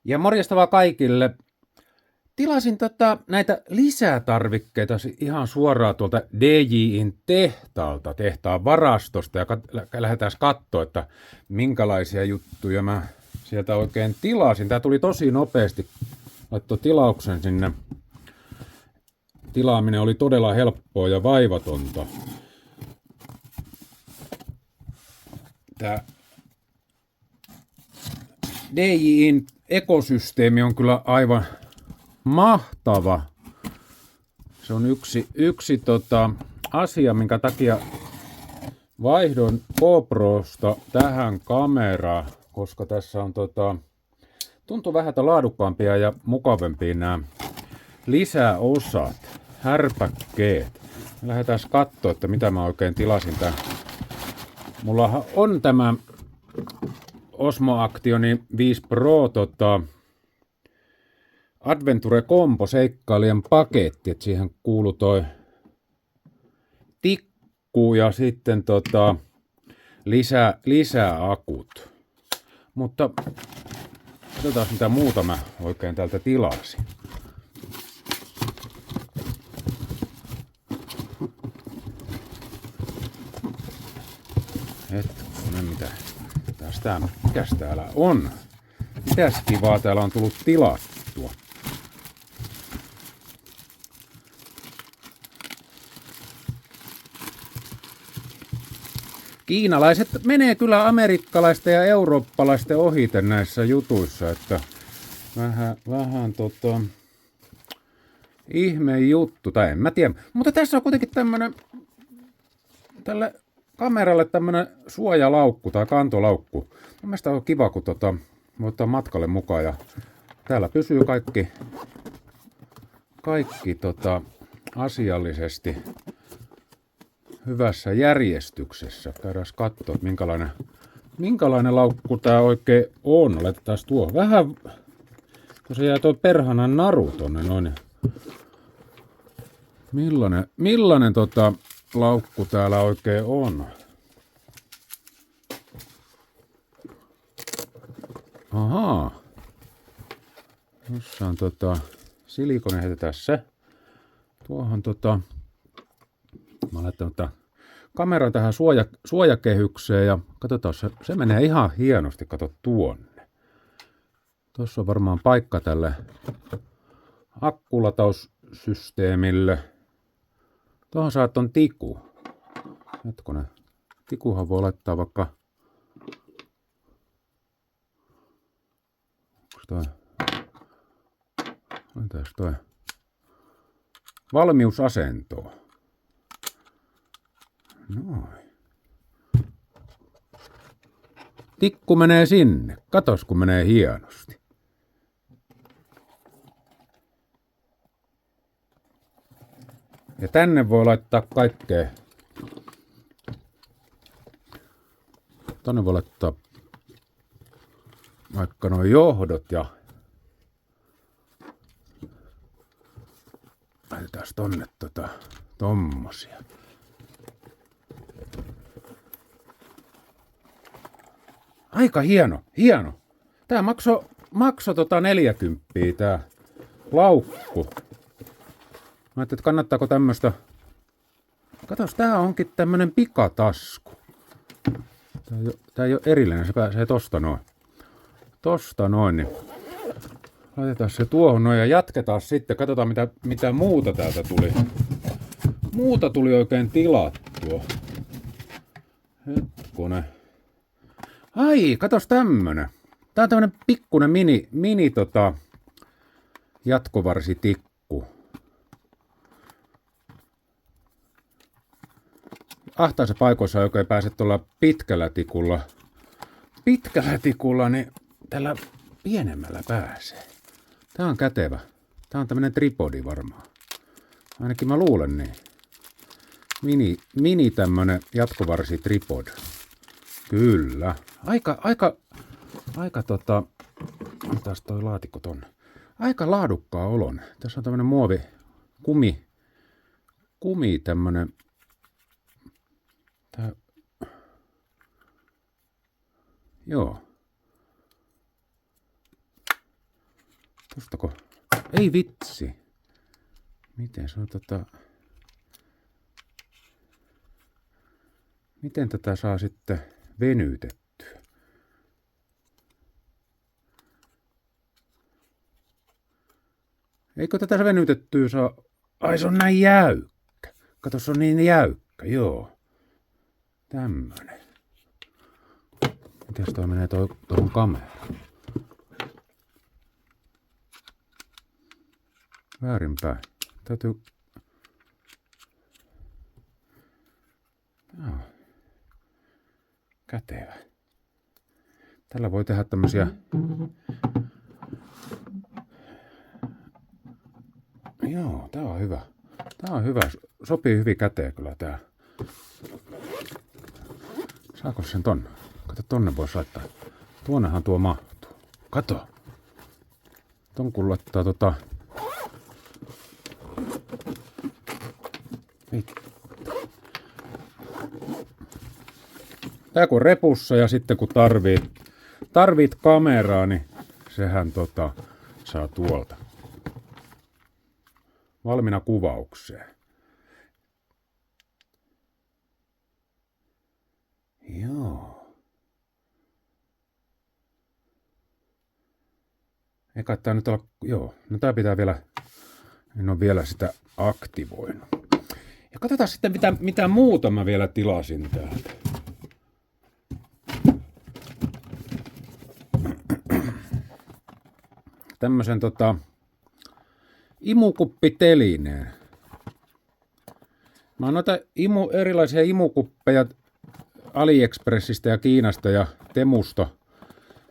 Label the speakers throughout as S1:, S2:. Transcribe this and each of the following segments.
S1: Ja morjesta vaan kaikille. Tilasin näitä lisätarvikkeita ihan suoraan tuolta DJin tehtaalta, tehtaan varastosta, ja lähdetään katsoa, että minkälaisia juttuja mä sieltä oikein tilasin. Tää tuli tosi nopeasti, laittoi tilauksen sinne. Tilaaminen oli todella helppoa ja vaivatonta. Tää DJin ekosysteemi on kyllä aivan mahtava. Se on yksi asia, minkä takia vaihdoin GoProsta tähän kameraan, koska tässä on tuntuu vähän laadukkaampia ja mukavampia nämä lisäosat, härpäkkeet. Lähdetään katsoa, että mitä mä oikein tilasin tän. Mulla on tämä Osmo Actioni 5 Pro Adventure Combo seikkailijan paketti, että siihen kuuluu toi tikku ja sitten lisää akut. Mutta katsotaan mitä muuta mä oikein täältä tilasin. Hetkonen, mikäs täällä on? Mitäs kivaa täällä on tullut tilattua? Kiinalaiset menee kyllä amerikkalaisten ja eurooppalaisten ohite näissä jutuissa, että vähän ihme juttu, tai en mä tiedä. Mutta tässä on kuitenkin tälle kameralle tämmönen suojalaukku tai kantolaukku. Mun mielestä on kiva, kun voi ottaa matkalle mukaan ja täällä pysyy kaikki asiallisesti hyvässä järjestyksessä. Käydään katsoa, minkälainen laukku tää oikein on. Laitetaan tuo vähän, kun se jää tuo perhanan naru tonne noin. Millainen laukku täällä oikein on? Ahaa. Tuossa on silikone, heitetään se. Tuohon mä oon laittanut kameran tähän suojakehykseen ja katsotaan, se menee ihan hienosti, kato tuonne. Tuossa on varmaan paikka tälle akkulataussysteemille. Tuohon saat ton tiku. Hetkonen. Tikuhan voi laittaa vaikka... Onks toi? Valmiusasentoon. Noin. Tikku menee sinne. Katos, kun menee hienosti. Ja tänne voi laittaa kaikkea. Tänne voi laittaa vaikka nuo johdot ja laitetaan tonne tommosia. Aika hieno. Tää maksoi 40 tää laukku. Mä ajattelin, että kannattaako tämmöstä. Katos, tää onkin tämmönen pikatasku. Tää ei oo erillinen, se pääsee tosta noin. Niin laitetaan se tuohon noin ja jatketaan sitten. Katsotaan mitä muuta täältä tuli. Muuta tuli oikein tilattua. Hetkonen. Ai, katos tämmönen. Tää on tämmönen pikkunen mini jatkovarsitikku. Ahtaissa paikoissa ei oikein pääse tuolla pitkällä tikulla, niin tällä pienemmällä pääsee. Tää on kätevä. Tää on tämmönen tripodi varmaan. Ainakin mä luulen niin. Mini tämmönen jatkovarsi tripod. Kyllä. Aika taas toi laatikko tonne. Aika laadukkaa olon. Tässä on tämmönen kumi tämmönen. Tää. Joo. Tostako? Ei vitsi. Miten se on Miten tätä saa sitten venytettyä? Eikö tätä venytettyä saa? Ai se on näin jäykkä. Kato, se on niin jäykkä, joo. Tämmönen. Mites toi menee tuohon kameraan? Väärinpäin. Täytyy... Joo. Kätevä. Tällä voi tehdä tämmösiä... Joo, tää on hyvä. Tää on hyvä. Sopii hyvin käteen kyllä tää. Saako sen tonne? Kato, tonne voisi laittaa. Tuonnehan tuo mahtuu. Kato. Ton kun laittaa Tää kun repussa ja sitten kun tarvit kameraa, niin sehän saa tuolta. Valmiina kuvaukseen. Joo. Eikä tää nyt olla... Joo, no tää pitää vielä... En ole vielä sitä aktivoinut. Ja katsotaan sitten mitä muuta mä vielä tilasin täältä. Tämmösen imukuppitelineen. Mä oon noita erilaisia imukuppeja AliExpressistä ja Kiinasta ja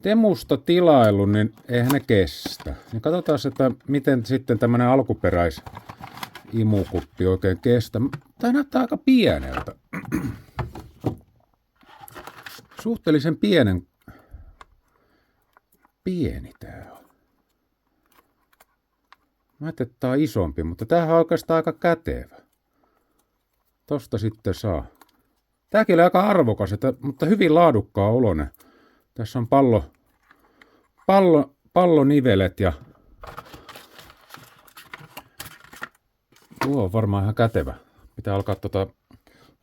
S1: Temusta tilaillut, niin eihän ne kestä. Niin katsotaan, että miten sitten tämmönen imukuppi oikein kestä. Tää näyttää aika pieneltä. Suhteellisen pieni tää on. Mä ajattelin, että tää on isompi, mutta tämähän on oikeastaan aika kätevä. Tosta sitten saa. Tääkin oli aika arvokas, mutta hyvin laadukkaan oloinen. Tässä on pallonivelet ja tuo on varmaan ihan kätevä. Pitää alkaa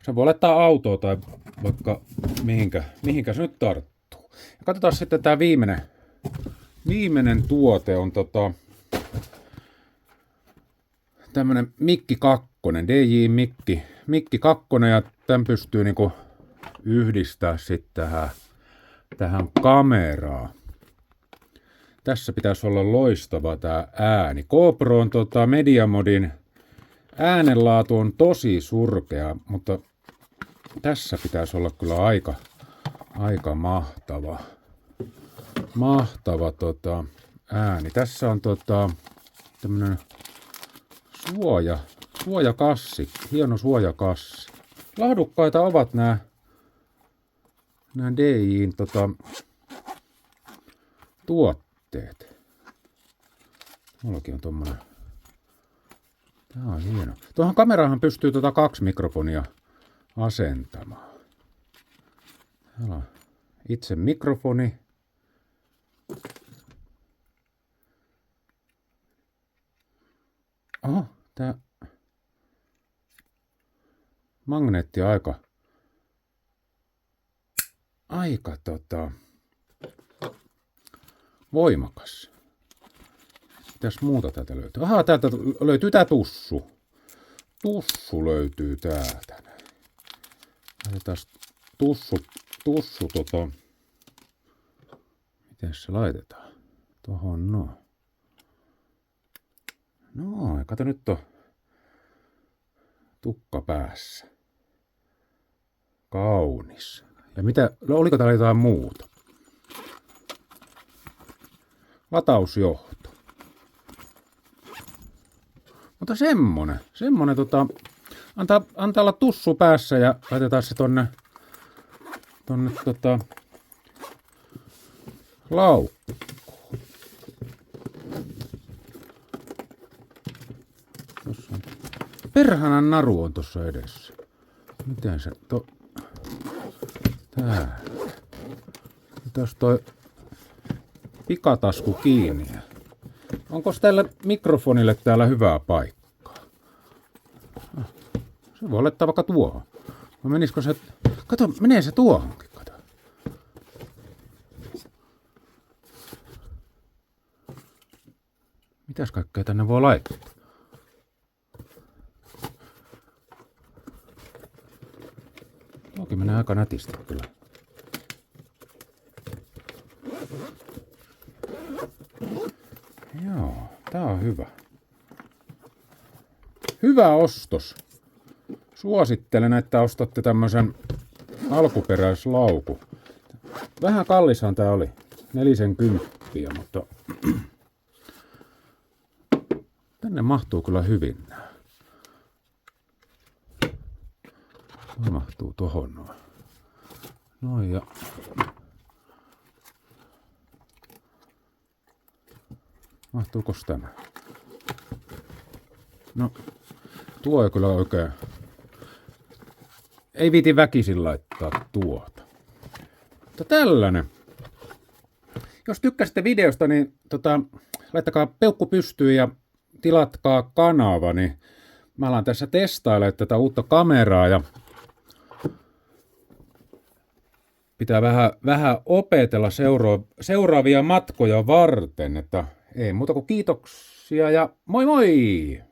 S1: se voi laittaa autoa tai vaikka mihinkä se nyt tarttuu. Ja katsotaan sitten tää viimeinen tuote on tämmönen Mikki 2, DJ Mikki 2 ja tämän pystyy niinku yhdistää sitten tähän kameraan. Tässä pitäisi olla loistava tää ääni. GoPron Mediamodin äänenlaatu on tosi surkea, mutta tässä pitäisi olla kyllä aika mahtava ääni. Tässä on tämmönen suojakassi, hieno suojakassi. Laadukkaita ovat nämä DJ:n tuotteet. Mullakin on tommonen. Tää on hieno. Tuohon kamerahan pystyy 2 mikrofonia asentamaan. Täällä on itse mikrofoni. Oho, tää magneetti aika voimakas. Mitäs muuta täältä löytyy? Aha, täältä löytyy tää tussu. Tussu löytyy täältä. Laitetaan tussu miten se laitetaan? Tohon no. No, kato nyt tukka päässä. Kaunis. Ja oliko täällä jotain muuta? Latausjohto. Mutta semmonen antaa olla tussu päässä ja laitetaan se tonne laukkuun. Perhanan naru on tossa edessä. Miten se tää. Mitäs toi pikatasku kiinni? Onko tällä mikrofonille täällä hyvää paikkaa? Se voi laittaa vaikka tuohon. Vai menisikö se... Kato, menee se tuohonkin, kato. Mitäs kaikkea tänne voi laittaa? Tuokin menee aika nätisti kyllä. Joo, tää on hyvä. Hyvä ostos. Suosittelen, että ostatte tämmösen alkuperäislaukun. Vähän kallishan tää oli. 40, mutta tänne mahtuu kyllä hyvin nää. Tuo mahtuu tohon noin. Noin ja... Mahtuukos tämä? No, tuo ei kyllä oikein... Ei viiti väkisin laittaa tuota. Mutta tällainen. Jos tykkäsitte videosta, niin laittakaa peukku pystyyn ja tilatkaa kanava, niin mä alan tässä testailemaan tätä uutta kameraa ja pitää vähän opetella seuraavia matkoja varten, että ei muuta kuin kiitoksia ja moi moi!